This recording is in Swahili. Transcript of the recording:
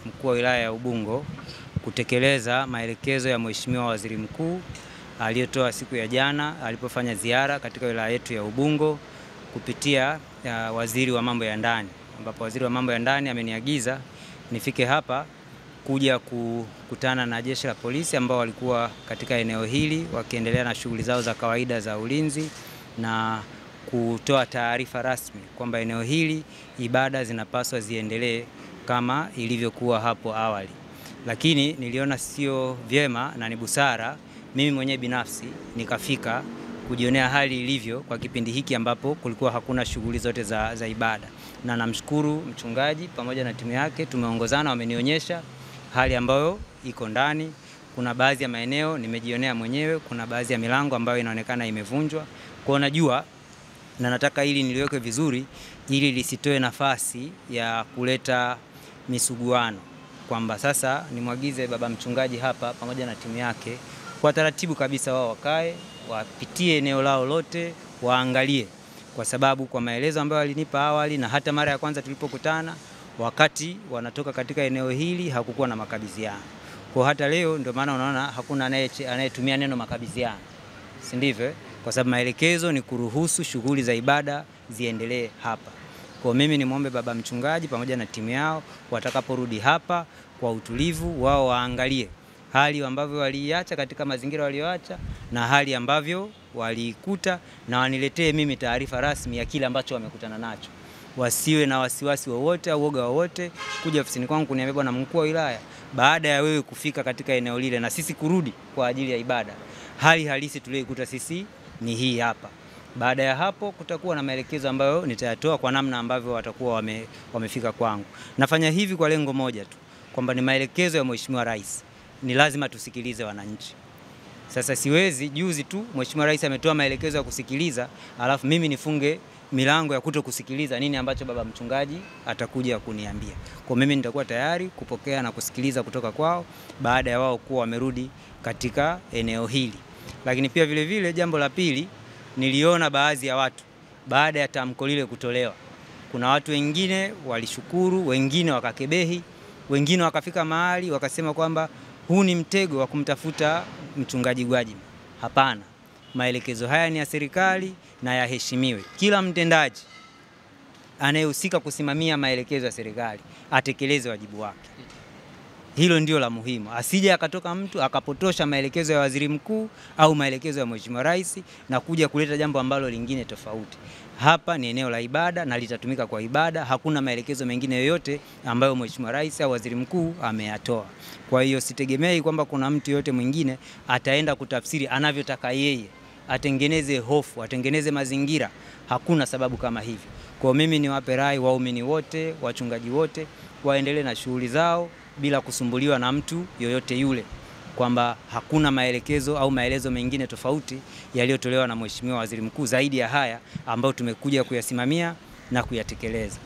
Mkuu wa wilaya ya Ubungo kutekeleza maelekezo ya Mheshimiwa Waziri Mkuu aliyotoa siku ya jana alipofanya ziara katika wilaya yetu ya Ubungo kupitia waziri wa mambo ya ndani, ambapo waziri wa mambo ya ndani ameniagiza nifike hapa kuja kukutana na jeshi la polisi ambao walikuwa katika eneo hili wakiendelea na shughuli zao za kawaida za ulinzi, na kutoa taarifa rasmi kwamba eneo hili ibada zinapaswa ziendelee kama ilivyokuwa hapo awali. Lakini niliona sio vyema na ni busara mimi mwenyewe binafsi nikafika kujionea hali ilivyo kwa kipindi hiki ambapo kulikuwa hakuna shughuli zote za ibada. Na namshukuru mchungaji pamoja na timu yake, tumeongozana, wamenionyesha hali ambayo iko ndani. Kuna baadhi ya maeneo nimejionea mwenyewe, kuna baadhi ya milango ambayo inaonekana imevunjwa. Kwa najua na nataka hili niliweke vizuri ili lisitoe nafasi ya kuleta misuguano, kwamba sasa nimwagize baba mchungaji hapa pamoja na timu yake kwa taratibu kabisa, wao wakae wapitie eneo lao lote waangalie, kwa sababu kwa maelezo ambayo walinipa awali na hata mara ya kwanza tulipokutana, wakati wanatoka katika eneo hili hakukuwa na makabidhiano. Kwa hata leo ndio maana unaona hakuna anayetumia neno makabidhiano, si ndivyo? Kwa sababu maelekezo ni kuruhusu shughuli za ibada ziendelee hapa. Kwa mimi nimwombe baba mchungaji pamoja na timu yao watakaporudi hapa kwa utulivu, wao waangalie hali ambavyo waliacha katika mazingira walioacha na hali ambavyo walikuta, na waniletee mimi taarifa rasmi ya kile ambacho wamekutana nacho. Wasiwe na wasiwasi wowote au woga wowote kuja ofisini kwangu kuniambia bwana mkuu wa wilaya, baada ya wewe kufika katika eneo lile na sisi kurudi kwa ajili ya ibada, hali halisi tuliyokuta sisi ni hii hapa. Baada ya hapo kutakuwa na maelekezo ambayo nitayatoa kwa namna ambavyo watakuwa wamefika kwangu. Nafanya hivi kwa lengo moja tu, kwamba ni maelekezo ya Mheshimiwa Rais. Ni lazima tusikilize wananchi. Sasa siwezi juzi tu Mheshimiwa Rais ametoa maelekezo ya kusikiliza, alafu mimi nifunge milango ya kutokusikiliza nini ambacho baba mchungaji atakuja kuniambia. Kwa mimi nitakuwa tayari kupokea na kusikiliza kutoka kwao baada ya wao kuwa wamerudi katika eneo hili. Lakini pia vile vile jambo la pili, niliona baadhi ya watu baada ya tamko lile kutolewa, kuna watu wengine walishukuru, wengine wakakebehi, wengine wakafika mahali wakasema kwamba huu ni mtego wa kumtafuta mchungaji Gwajima. Hapana, maelekezo haya ni ya serikali na yaheshimiwe. Kila mtendaji anayehusika kusimamia maelekezo ya serikali atekeleze wajibu wake. Hilo ndio la muhimu. Asije akatoka mtu akapotosha maelekezo ya waziri mkuu au maelekezo ya Mheshimiwa Rais na kuja kuleta jambo ambalo lingine tofauti. Hapa ni eneo la ibada na litatumika kwa ibada. Hakuna maelekezo mengine yoyote ambayo Mheshimiwa Rais au waziri mkuu ameyatoa. Kwa hiyo sitegemei kwamba kuna mtu yote mwingine ataenda kutafsiri anavyotaka yeye, atengeneze hofu, atengeneze mazingira. Hakuna sababu kama hivi. Kwa mimi niwape rai waumini wote, wachungaji wote waendelee na shughuli zao bila kusumbuliwa na mtu yoyote yule, kwamba hakuna maelekezo au maelezo mengine tofauti yaliyotolewa na Mheshimiwa Waziri Mkuu zaidi ya haya ambayo tumekuja kuyasimamia na kuyatekeleza.